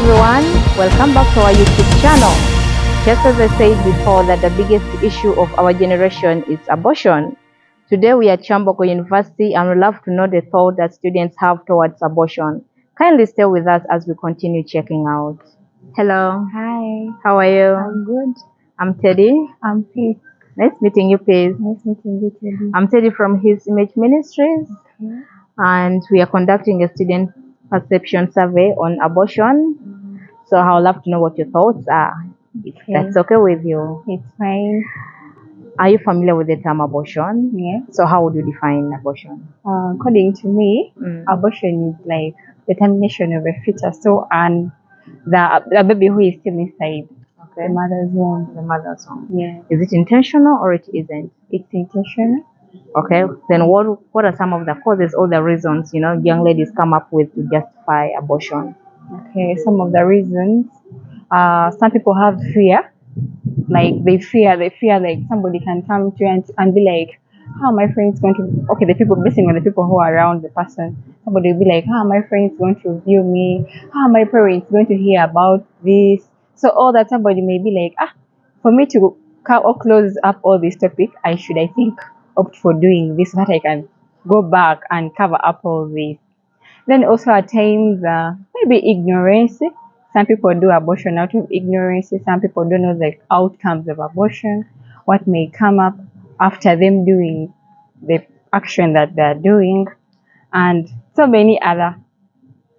everyone, welcome back to our YouTube channel. Just as I said before that the biggest issue of our generation is abortion. Today we are at Kyambogo University and we'd love to know the thought that students have towards abortion. Kindly stay with us as we continue checking out. Hello. Hi, How are you? I'm good. I'm Teddy. I'm Peace. Nice meeting you, Pace. Nice meeting you, Teddy. I'm Teddy from His Image Ministries. Okay. And we are conducting a student perception survey on abortion. So I would love to know what your thoughts are, if that's okay with you. It's fine. Are you familiar with the term abortion? Yeah. So how would you define abortion? According to me, Mm. abortion is like the termination of a fetus. So, and the baby who is still inside Okay. the mother's womb. The mother's home. Yeah. Is it intentional or it isn't? It's intentional. Okay. Then what are some of the causes or the reasons, young ladies come up with to justify abortion? Okay. Some of the reasons. Some people have fear. Like they fear like somebody can come to you and be like, how are my friends going to, okay, the people, basing on the people who are around the person, somebody will be like, how are my friends going to view me, how are my parents going to hear about this? So all that, somebody may be like, for me to close up all this topic, I think opt for doing this so that I can go back and cover up all this. Then also at times, maybe ignorance. Some people do abortion out of ignorance. Some people don't know the outcomes of abortion, what may come up after them doing the action that they're doing, and so many other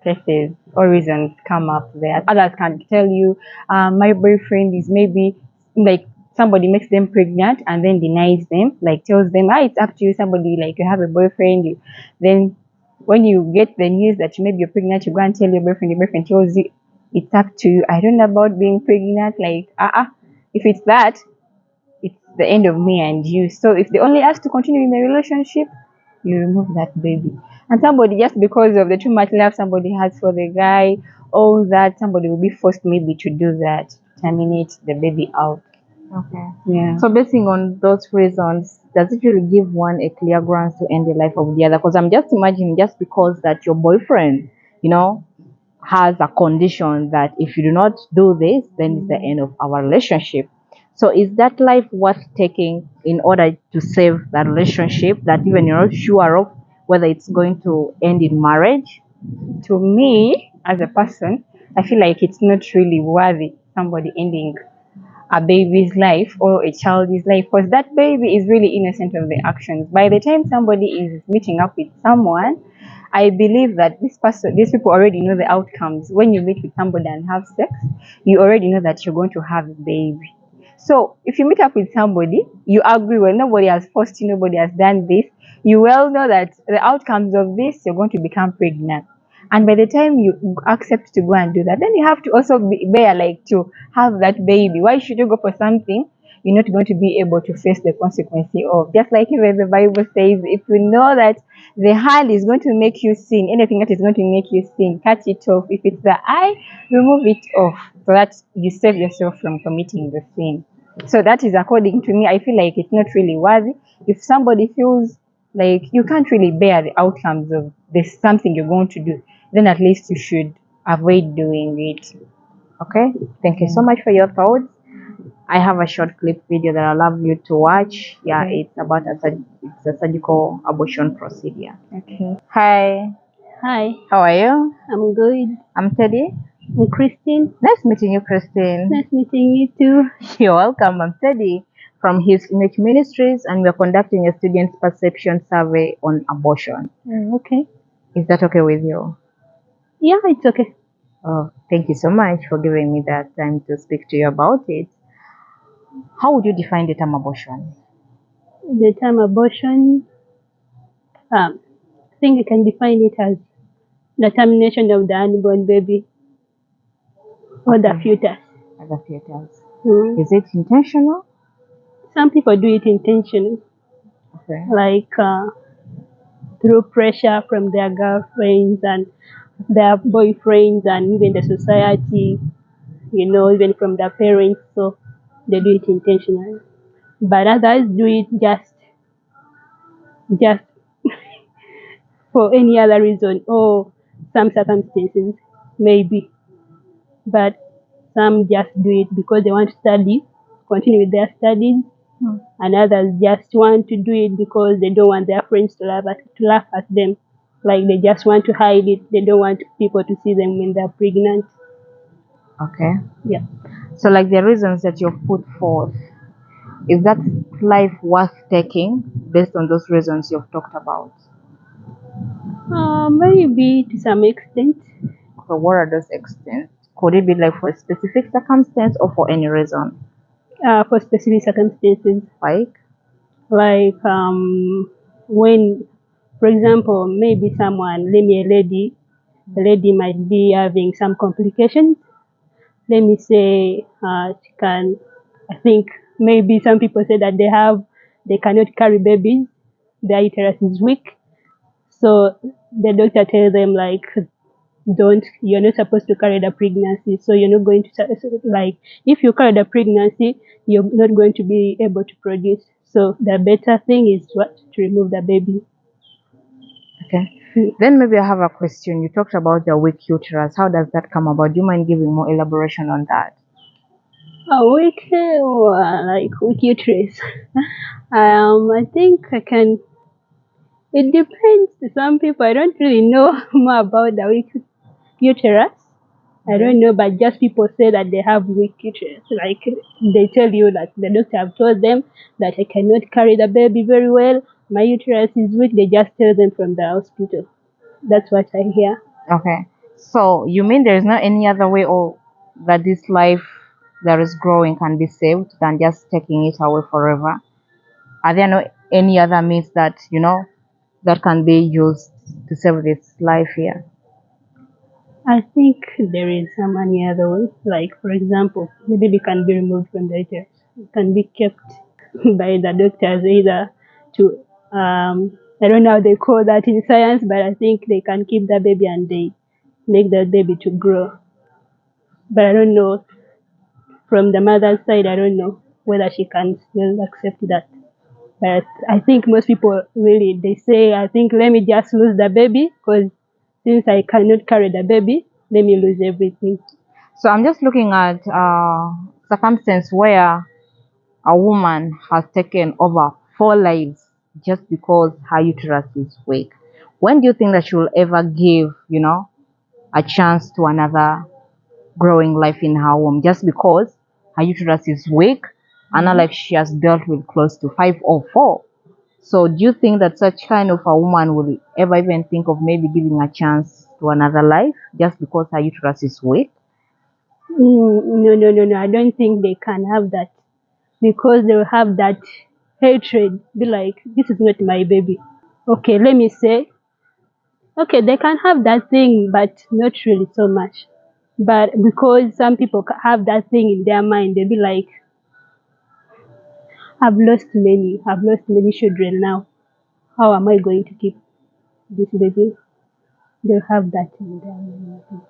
cases or reasons come up there. Others can tell you, my boyfriend is maybe like somebody makes them pregnant and then denies them, like tells them, it's up to you. Somebody like you have a boyfriend, then when you get the news that maybe you're pregnant, you go and tell your boyfriend tells you it's up to you. I don't know about being pregnant. Like, if it's that, it's the end of me and you. So if they only ask to continue in the relationship, you remove that baby. And somebody, just because of the too much love somebody has for the guy, all that, somebody will be forced maybe to do that, terminate the baby out. Okay. Yeah. So basing on those reasons, does it really give one a clear grounds to end the life of the other? Because I'm just imagining just because that your boyfriend, has a condition that if you do not do this, then it's the end of our relationship. So is that life worth taking in order to save that relationship that even you're not sure of whether it's going to end in marriage? To me, as a person, I feel like it's not really worthy somebody ending a baby's life or a child's life, because that baby is really innocent of the actions. By the time somebody is meeting up with someone, I believe that these people already know the outcomes. When you meet with somebody and have sex, you already know that you're going to have a baby. So if you meet up with somebody, you agree, well, nobody has forced you, nobody has done this. You well know that the outcomes of this, you're going to become pregnant. And by the time you accept to go and do that, then you have to also bear like to have that baby. Why should you go for something you're not going to be able to face the consequence of? Just like even the Bible says, if you know that the hand is going to make you sin, anything that is going to make you sin, cut it off. If it's the eye, remove it off so that you save yourself from committing the sin. So that is according to me. I feel like it's not really worthy. If somebody feels like you can't really bear the outcomes of this something you're going to do, then at least you should avoid doing it. Okay, thank you so much for your thoughts. I have a short clip video that I'd love you to watch. Yeah, it's about it's a surgical abortion procedure. Okay. Hi, Hi, how are you? I'm good. I'm Teddy. I'm Christine. Nice meeting you, Christine. Nice meeting you too. You're welcome. I'm Teddy from His Image Ministries, and we're conducting a student perception survey on abortion. Okay. Is that okay with you? Yeah, it's okay. Oh, thank you so much for giving me that time to speak to you about it. How would you define the term abortion? The term abortion, I think you can define it as the termination of the unborn baby or the fetus. As a fetus. Mm. Is it intentional? Some people do it intentionally, Okay. like through pressure from their girlfriends and their boyfriends and even the society, even from their parents. So they do it intentionally. But others do it just for any other reason or some circumstances, maybe. but some just do it because they want to study, continue with their studies, and others just want to do it because they don't want their friends to laugh at them. Like they just want to hide it. They don't want people to see them when they're pregnant. Okay. Yeah. So, like the reasons that you've put forth, is that life worth taking based on those reasons you've talked about? Maybe to some extent. So, what are those extents? Could it be like for a specific circumstance or for any reason? For specific circumstances, Like, like when, for example, maybe maybe a lady might be having some complications. Let me say, she can. I think maybe some people say that they cannot carry babies. Their uterus is weak, so the doctor tells them like, don't, you're not supposed to carry the pregnancy, so you're not going to, like, if you carry the pregnancy, you're not going to be able to produce, so the better thing is what, to remove the baby. okay. Then maybe I have a question. You talked about the weak uterus. How does that come about? Do you mind giving more elaboration on that? Weak, like weak uterus. I think I can. It depends to some people. I don't really know more about the weak uterus. I don't know, but just people say that they have weak uterus. Like they tell you that the doctor have told them that I cannot carry the baby very well. My uterus is weak. They just tell them from the hospital. That's what I hear. Okay. So you mean there is not any other way or that this life that is growing can be saved than just taking it away forever? Are there no any other means that that can be used to save this life here? I think there is some any other way. Like for example, the baby can be removed from the uterus. It can be kept by the doctors either to I don't know how they call that in science, but I think they can keep the baby and they make the baby to grow. But I don't know, from the mother's side, I don't know whether she can still accept that. But I think most people really, they say, I think let me just lose the baby because since I cannot carry the baby, let me lose everything. So I'm just looking at circumstance where a woman has taken over 4 lives just because her uterus is weak. When do you think that she will ever give, a chance to another growing life in her womb just because her uterus is weak and not like she has dealt with close to 5 or 4? So do you think that such kind of a woman will ever even think of maybe giving a chance to another life just because her uterus is weak? No, no, no, no. I don't think they can have that because they will have that hatred. Be like, this is not my baby. Okay, let me say, okay, they can have that thing, but not really so much. But because some people have that thing in their mind, they'll be like, I've lost many children now. How am I going to keep this baby? They'll have that in their mind. I think.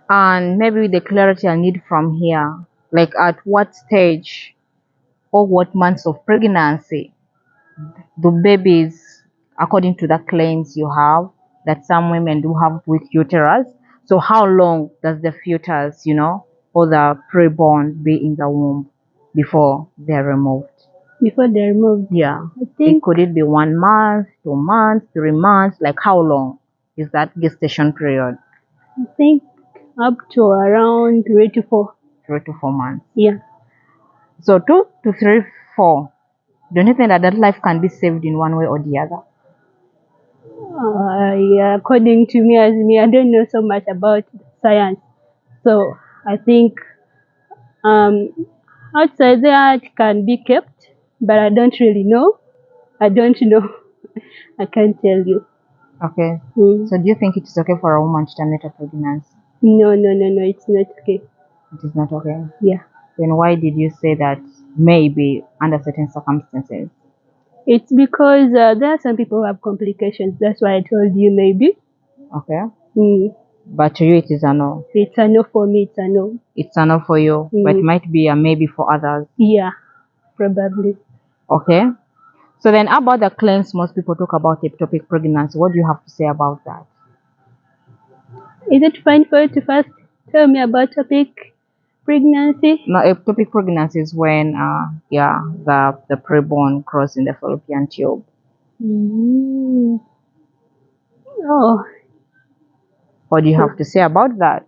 And maybe the clarity I need from here, like at what stage or what months of pregnancy do babies, according to the claims you have, that some women do have weak uterus. So how long does the fetus, or the preborn be in the womb before they're removed? Before they're removed, Yeah. I think Could it be 1 month, 2 months, 3 months? Like how long is that gestation period? I think up to around 3 to 4. 3 to 4 months. Yeah. So 2 to 3, 4. Don't you think that that life can be saved in one way or the other? Yeah, according to me, as me, I don't know so much about science, so I think um, outside there it can be kept, but I don't really know. I don't know. I can't tell you. Okay. Mm. So do you think it is okay for a woman to terminate a pregnancy? No, no, no, no. It's not okay. It is not okay. Yeah, Then why did you say that maybe under certain circumstances? it's because there are some people who have complications. That's why I told you maybe. Okay. Mm. But to you it is a no. It's a no for me. It's a no. It's a no for you, but it Mm. might be a maybe for others. Yeah, probably. Okay. So then about the claims most people talk about ectopic pregnancy, what do you have to say about that? Is it fine for you to first Tell me about topic pregnancy. Now, ectopic pregnancy is when, the preborn cross in the fallopian tube. Mm. Oh, What do you have to say about that?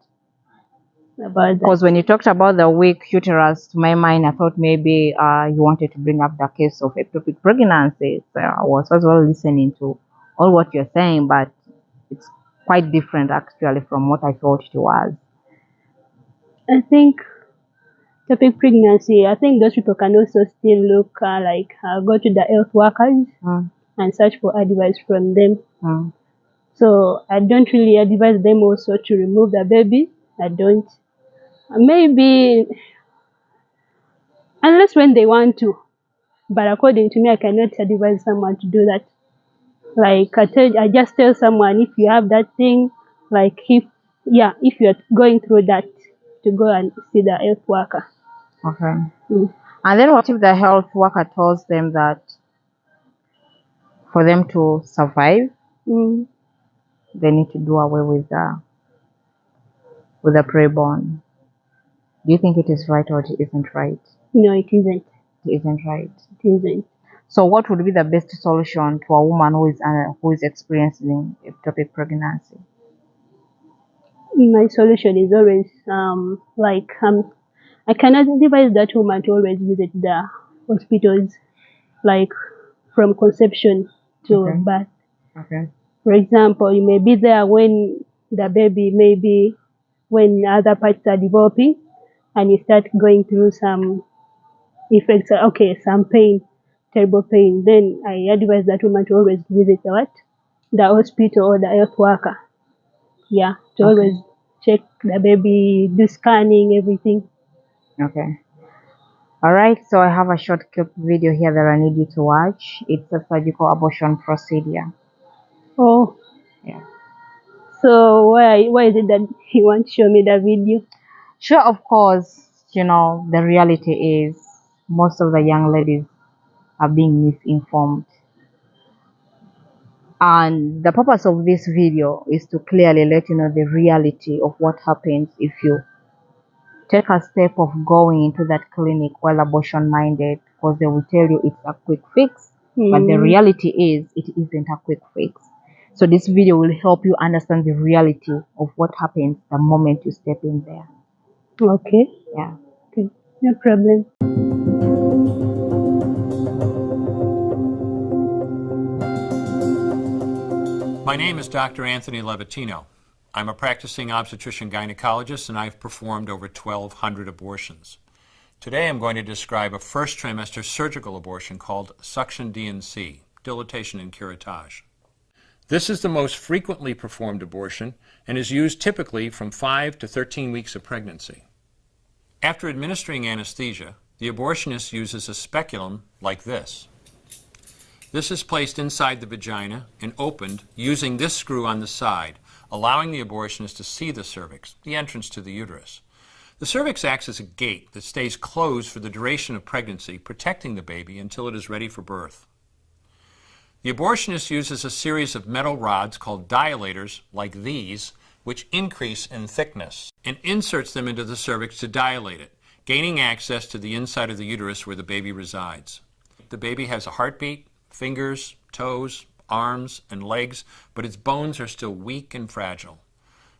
about that. Because when you talked about the weak uterus, to my mind, I thought maybe you wanted to bring up the case of ectopic pregnancy. So I was as well listening to all what you're saying, but it's quite different actually from what I thought it was. I think topic pregnancy. I think those people can also still look go to the health workers Mm, and search for advice from them. mm, So I don't really advise them also to remove the baby. I don't. Maybe unless when they want to. But according to me, I cannot advise someone to do that. Like I just tell someone if you have that thing, like if you're going through that, to go and see the health worker. okay. Mm. And then what if the health worker tells them that for them to survive, Mm. they need to do away with the preborn? Do you think it is right or it isn't right? No, it isn't. It isn't right. It isn't. So, what would be the best solution to a woman who is experiencing ectopic pregnancy? My solution is always I cannot advise that woman to always visit the hospitals, like from conception to Okay. birth. Okay. For example, you may be there when the baby, maybe when other parts are developing, and you start going through some effects, some pain, terrible pain. Then I advise that woman to always visit the hospital or the health worker. Yeah, to Okay. always check the baby, do scanning, everything. Okay. All right. So I have a short clip video here that I need you to watch. It's a surgical abortion procedure. Oh, Yeah. so why is it that you want to show me the video? Sure. Of course. The reality is most of the young ladies are being misinformed. And the purpose of this video is to clearly let you know the reality of what happens if you take a step of going into that clinic while abortion minded, because they will tell you it's a quick fix, but the reality is it isn't a quick fix. So this video will help you understand the reality of what happens the moment you step in there. Okay. Yeah. Okay. No problem. My name is Dr. Anthony Levatino. I'm a practicing obstetrician gynecologist and I've performed over 1,200 abortions. Today I'm going to describe a first trimester surgical abortion called suction DNC, dilatation and curettage. This is the most frequently performed abortion and is used typically from 5 to 13 weeks of pregnancy. After administering anesthesia, the abortionist uses a speculum like this. This is placed inside the vagina and opened using this screw on the side, allowing the abortionist to see the cervix, the entrance to the uterus. The cervix acts as a gate that stays closed for the duration of pregnancy, protecting the baby until it is ready for birth. The abortionist uses a series of metal rods called dilators, like these, which increase in thickness, and inserts them into the cervix to dilate it, gaining access to the inside of the uterus where the baby resides. The baby has a heartbeat, fingers, toes, arms, and legs, but its bones are still weak and fragile.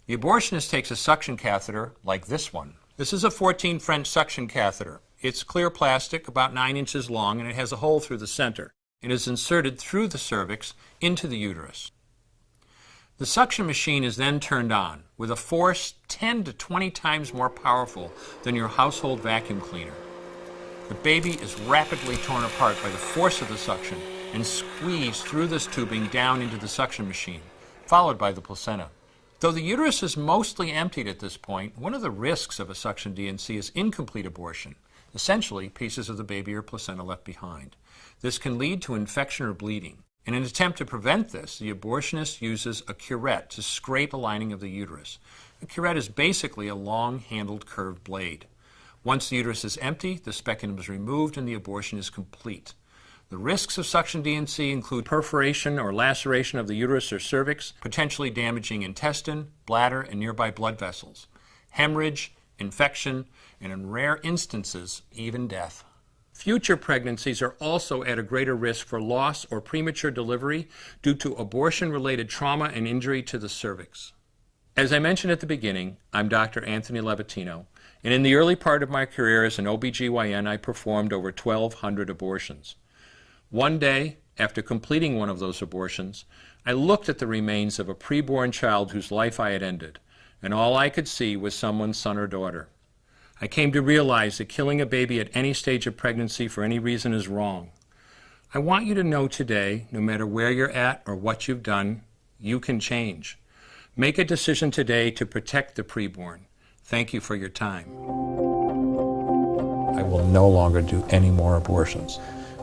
The abortionist takes a suction catheter like this one. This is a 14 French suction catheter. It's clear plastic, about 9 inches long, and it has a hole through the center. It is inserted through the cervix into the uterus. The suction machine is then turned on with a force 10 to 20 times more powerful than your household vacuum cleaner. The baby is rapidly torn apart by the force of the suction and squeezed through this tubing down into the suction machine, followed by the placenta. Though the uterus is mostly emptied at this point, one of the risks of a suction DNC is incomplete abortion. Essentially, pieces of the baby or placenta left behind. This can lead to infection or bleeding. In an attempt to prevent this, the abortionist uses a curette to scrape the lining of the uterus. A curette is basically a long-handled curved blade. Once the uterus is empty, the speculum is removed and the abortion is complete. The risks of suction DNC include perforation or laceration of the uterus or cervix, potentially damaging intestine, bladder, and nearby blood vessels. hemorrhage, infection, and in rare instances, even death. Future pregnancies are also at a greater risk for loss or premature delivery due to abortion-related trauma and injury to the cervix. As I mentioned at the beginning, I'm Dr. Anthony Levatino, and in the early part of my career as an OBGYN, I performed over 1,200 abortions. One day, after completing one of those abortions, I looked at the remains of a preborn child whose life I had ended, and all I could see was someone's son or daughter. I came to realize that killing a baby at any stage of pregnancy for any reason is wrong. I want you to know today, no matter where you're at or what you've done, you can change. Make a decision today to protect the preborn. Thank you for your time. I will no longer do any more abortions.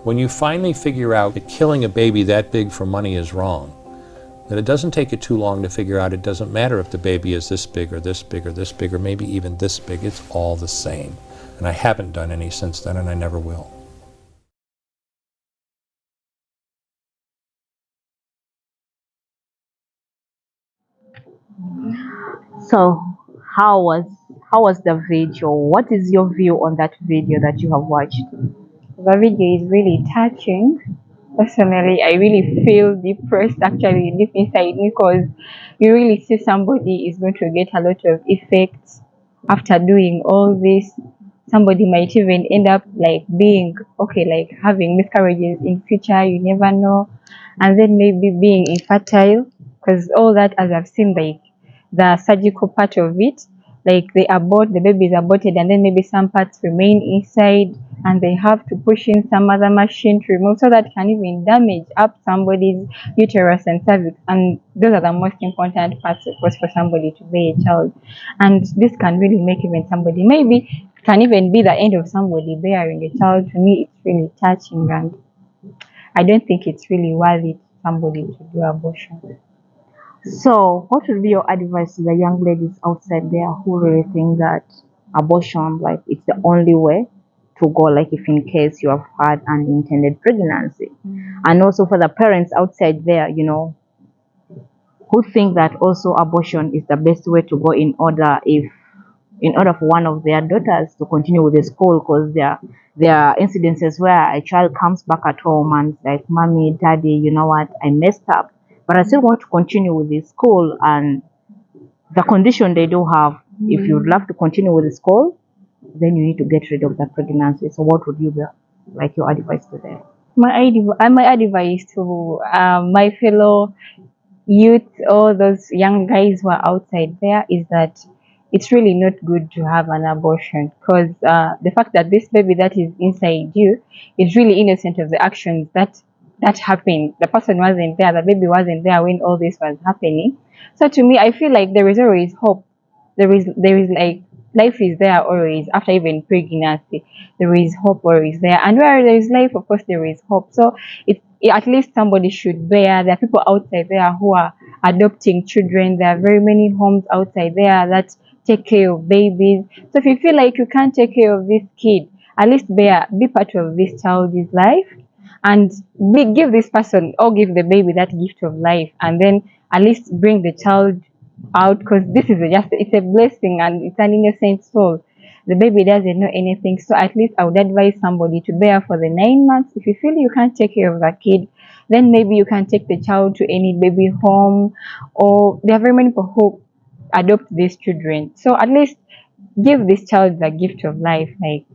When you finally figure out that killing a baby that big for money is wrong, then it doesn't take you too long to figure out it doesn't matter if the baby is this big or this big or this big or maybe even this big. It's all the same. And I haven't done any since then, and I never will. So, how was how was the video? What is your view on that video that you have watched? The video is really touching. Personally, I really feel depressed actually deep inside me because you really see somebody is going to get a lot of effects after doing all this. Somebody might even end up like being okay, like having miscarriages in future, you never know, and then maybe being infertile because all that, as I've seen, like the surgical part of it, like they abort, the baby is aborted, and then maybe some parts remain inside, and they have to push in some other machine to remove, so that can even damage up somebody's uterus and cervix, and those are the most important parts, of course, for somebody to bear a child, and this can really make even somebody, maybe can even be the end of somebody bearing a child. To me, it's really touching, and I don't think it's really worth it somebody to do abortion. So, what would be your advice to the young ladies outside there who really think that abortion, like, it's the only way to go, like, if in case you have had unintended pregnancy, and also for the parents outside there, who think that also abortion is the best way to go in order for one of their daughters to continue with the school, because there are incidences where a child comes back at home and like, mommy, daddy, you know what, I messed up, but I still want to continue with the school, and the condition they do have, if you'd love to continue with the school, then you need to get rid of the pregnancy. So what would you be like your advice to them? My advice to my fellow youth or those young guys who are outside there is that it's really not good to have an abortion, because the fact that this baby that is inside you is really innocent of the actions that happened. The person wasn't there, the baby wasn't there when all this was happening. So to me, I feel like there is always hope. There is like life is there always after even pregnancy. There is hope always there, and where there is life, of course, there is hope. So at least somebody should bear. There are people outside there who are adopting children. There are very many homes outside there that take care of babies. So if you feel like you can't take care of this kid, at least be part of this child's life, and give this person or give the baby that gift of life, and then at least bring the child out, because this is it's a blessing and it's an innocent soul. The baby doesn't know anything, so at least I would advise somebody to bear for the 9 months. If you feel you can't take care of the kid, then maybe you can take the child to any baby home, or there are very many people who adopt these children. So at least give this child the gift of life. Like,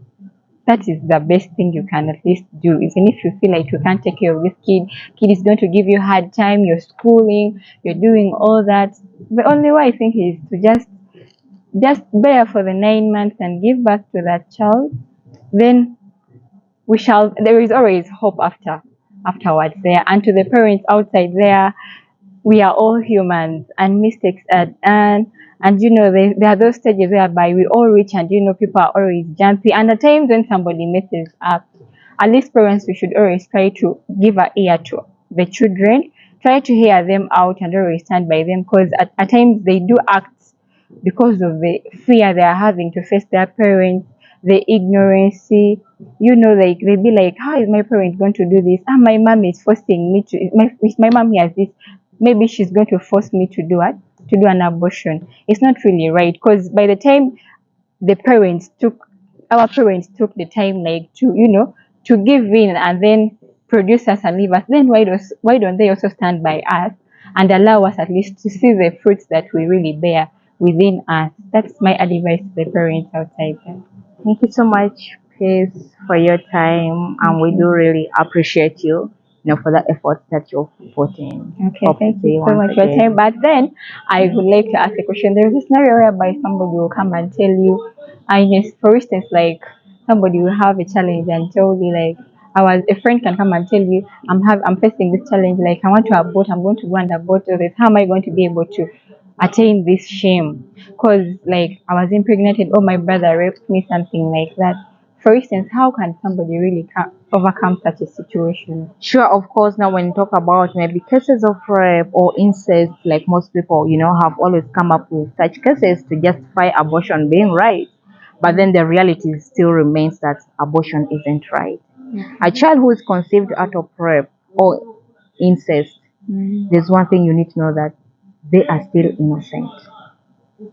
that is the best thing you can at least do. Even if you feel like you can't take care of this kid is going to give you a hard time, you're schooling, you're doing all that, the only way I think is to just bear for the 9 months and give birth to that child. Then there is always hope afterwards there. And to the parents outside there, we are all humans, and mistakes are done, and there are those stages whereby we all reach, and people are always jumpy, and at times when somebody messes up, at least parents, we should always try to give an ear to the children, try to hear them out, and always stand by them, because at times they do act because of the fear they are having to face their parents, the ignorance. Like they be like, how is my parent going to do this? Ah, my mom is forcing me to. My mom has this. Maybe she's going to force me to do it. to do an abortion. It's not really right, because by the time the parents took our parents took the time, like, to, to give in and then produce us and leave us, then why don't they also stand by us and allow us at least to see the fruits that we really bear within us? That's my advice to the parents outside there. Thank you so much, Peace, for your time, and we do really appreciate you, for the efforts that you've put in. Okay, Hope to thank see you you so once much for your time. again. But then I would like to ask a question. There is a scenario whereby somebody will come and tell you, and yes, for instance, like, somebody will have a challenge and tell you, like, a friend can come and tell you, I'm facing this challenge, like, I want to abort, I'm going to go and abort all this. How am I going to be able to attain this shame? Because, like, I was impregnated, or my brother raped me, something like that. For instance, how can somebody really overcome such a situation? Sure, of course. Now, when you talk about maybe cases of rape or incest, like most people, have always come up with such cases to justify abortion being right. But then the reality still remains that abortion isn't right. A child who is conceived out of rape or incest, there's one thing you need to know, that they are still innocent.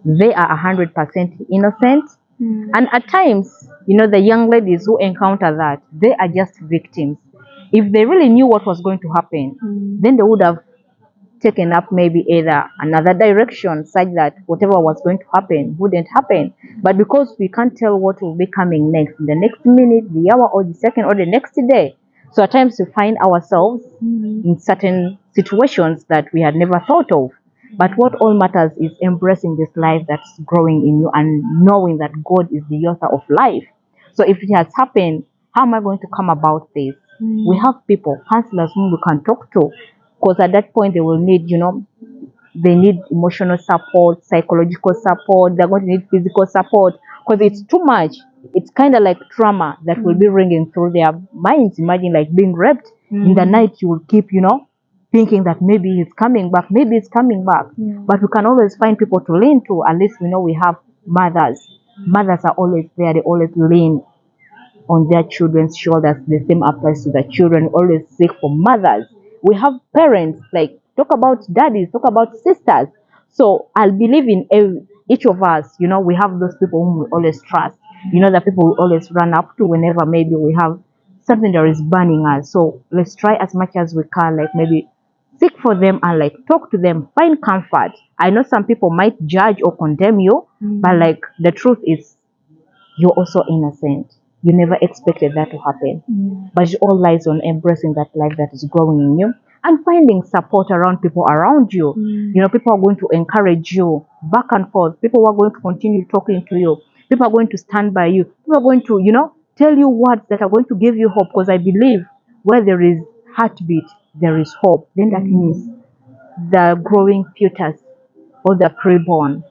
They are 100% innocent. And at times, the young ladies who encounter that, they are just victims. If they really knew what was going to happen, then they would have taken up maybe either another direction such that whatever was going to happen wouldn't happen. But because we can't tell what will be coming next, in the next minute, the hour, or the second, or the next day, so at times we find ourselves in certain situations that we had never thought of. But what all matters is embracing this life that's growing in you and knowing that God is the author of life. So if it has happened, how am I going to come about this? We have people, counselors whom we can talk to, because at that point they will need, they need emotional support, psychological support, they're going to need physical support, because it's too much. It's kind of like trauma that will be ringing through their minds. Imagine, like, being raped in the night. You will keep, thinking that maybe it's coming back, maybe it's coming back. But we can always find people to lean to. At least we know we have mothers. Mothers are always there, they always lean on their children's shoulders. The same applies to the children. Always seek for mothers. We have parents, like, talk about daddies, talk about sisters. So I'll believe in each of us, we have those people whom we always trust. The people we always run up to whenever maybe we have something that is burning us. So let's try as much as we can, like, maybe seek for them and, like, talk to them, find comfort. I know some people might judge or condemn you, but, like, the truth is, you're also innocent. You never expected that to happen. But it all lies on embracing that life that is growing in you and finding support around people around you. People are going to encourage you back and forth. People are going to continue talking to you. People are going to stand by you. People are going to, tell you words that are going to give you hope. Because I believe where there is heartbeat, there is hope. Then that means the growing fetus or the preborn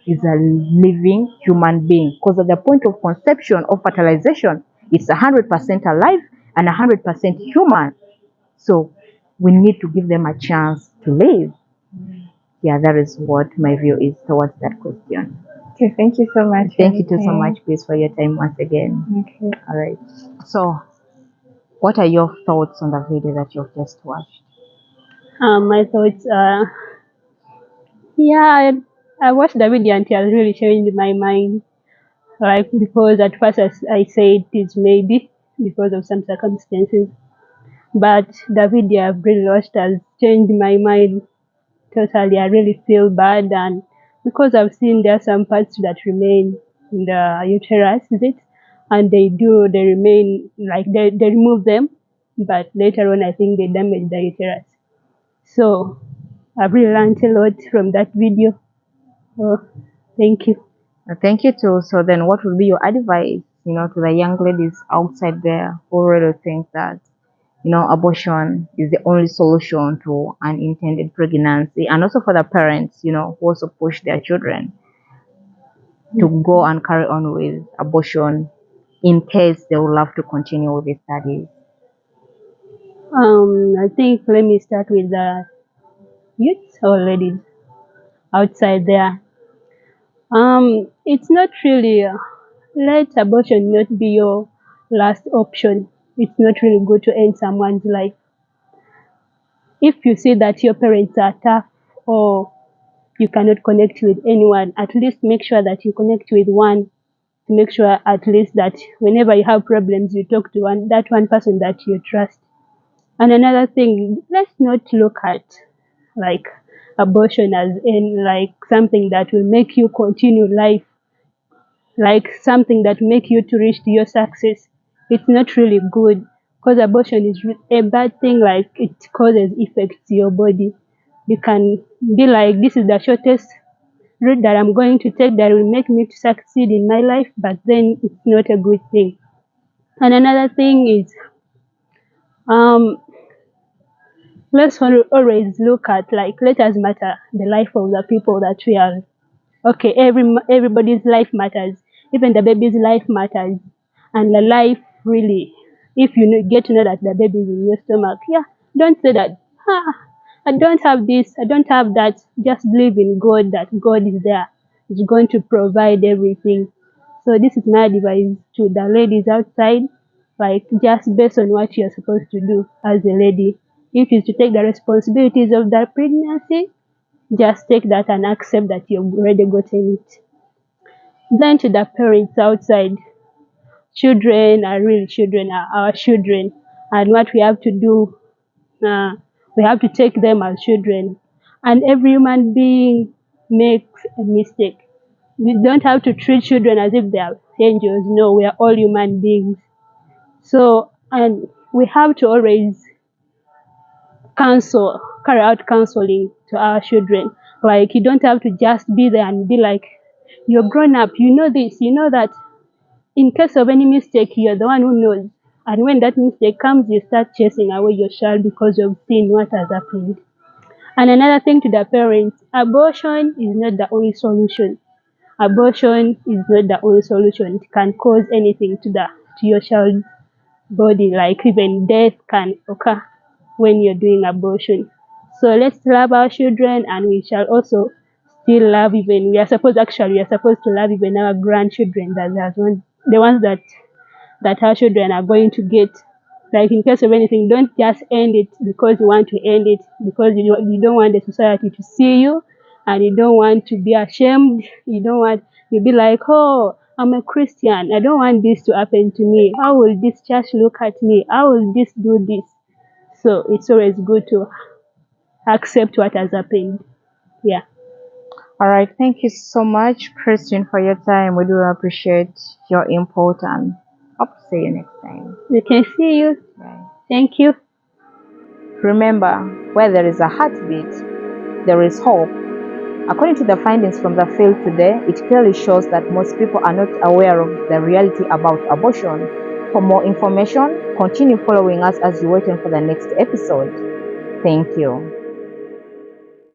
is a living human being, because at the point of conception or fertilization, it's 100% alive and 100% human. So we need to give them a chance to live. Yeah, that is what my view is towards that question. Okay, thank you so much. Thank you too so much, please, for your time once again. Okay. All right. So, what are your thoughts on the video that you've just watched? My thoughts are, yeah, I watched the video and it has really changed my mind. Like, because at first I said it's maybe because of some circumstances, but the video I've really watched has changed my mind totally. I really feel bad, and because I've seen there are some parts that remain in the uterus, is it? And they remain, like, they remove them, but later on I think they damage the uterus. So I've really learned a lot from that video. Oh, thank you. Thank you too. So then, what would be your advice, to the young ladies outside there who really think that, abortion is the only solution to unintended pregnancy, and also for the parents, who also push their children to go and carry on with abortion in case they would love to continue with the studies? I think let me start with the youth or ladies outside there. It's not really, let abortion not be your last option. It's not really good to end someone's life. If you see that your parents are tough, or you cannot connect with anyone, at least make sure that you connect with one, to make sure at least that whenever you have problems, you talk to that one person that you trust. And another thing, let's not look at like abortion as in like something that will make you continue life, like something that make you to reach to your success. It's not really good, because abortion is a bad thing. Like, it causes effects to your body. You can be like, this is the shortest route that I'm going to take that will make me to succeed in my life, but then it's not a good thing. And another thing is, um let's always look at, like, let us matter the life of the people that we are. Okay, everybody's life matters, even the baby's life matters. And the life, really, if you get to know that the baby is in your stomach, yeah, don't say that, I don't have this, I don't have that. Just believe in God, that God is there, is going to provide everything. So this is my advice to the ladies outside, like, just based on what you're supposed to do as a lady. If it's to take the responsibilities of that pregnancy, just take that and accept that you've already gotten it. Then to the parents outside, children are real children, are our children, and what we have to do, we have to take them as children. And every human being makes a mistake. We don't have to treat children as if they are angels. No, we are all human beings. So, and we have to always carry out counseling to our children. Like, you don't have to just be there and be like, you're grown up, you know this, you know that. In case of any mistake, you're the one who knows. And when that mistake comes, you start chasing away your child because you've seen what has happened. And another thing to the parents, abortion is not the only solution. Abortion is not the only solution. It can cause anything to your child's body, like even death can occur when you're doing abortion. So let's love our children, and we shall also still love, even we are supposed to love even our grandchildren, the ones that our children are going to get. Like, in case of anything, don't just end it because you want to end it, because you don't want the society to see you, and you don't want to be ashamed. You don't want to be like, oh, I'm a Christian, I don't want this to happen to me. How will this church look at me? How will this do this? So it's always good to accept what has happened. Yeah. All right. Thank you so much, Christian, for your time. We do appreciate your input and hope to see you next time. We can see you. Bye. Thank you. Remember, where there is a heartbeat, there is hope. According to the findings from the field today, it clearly shows that most people are not aware of the reality about abortion. For more information, continue following us as you wait for the next episode. Thank you.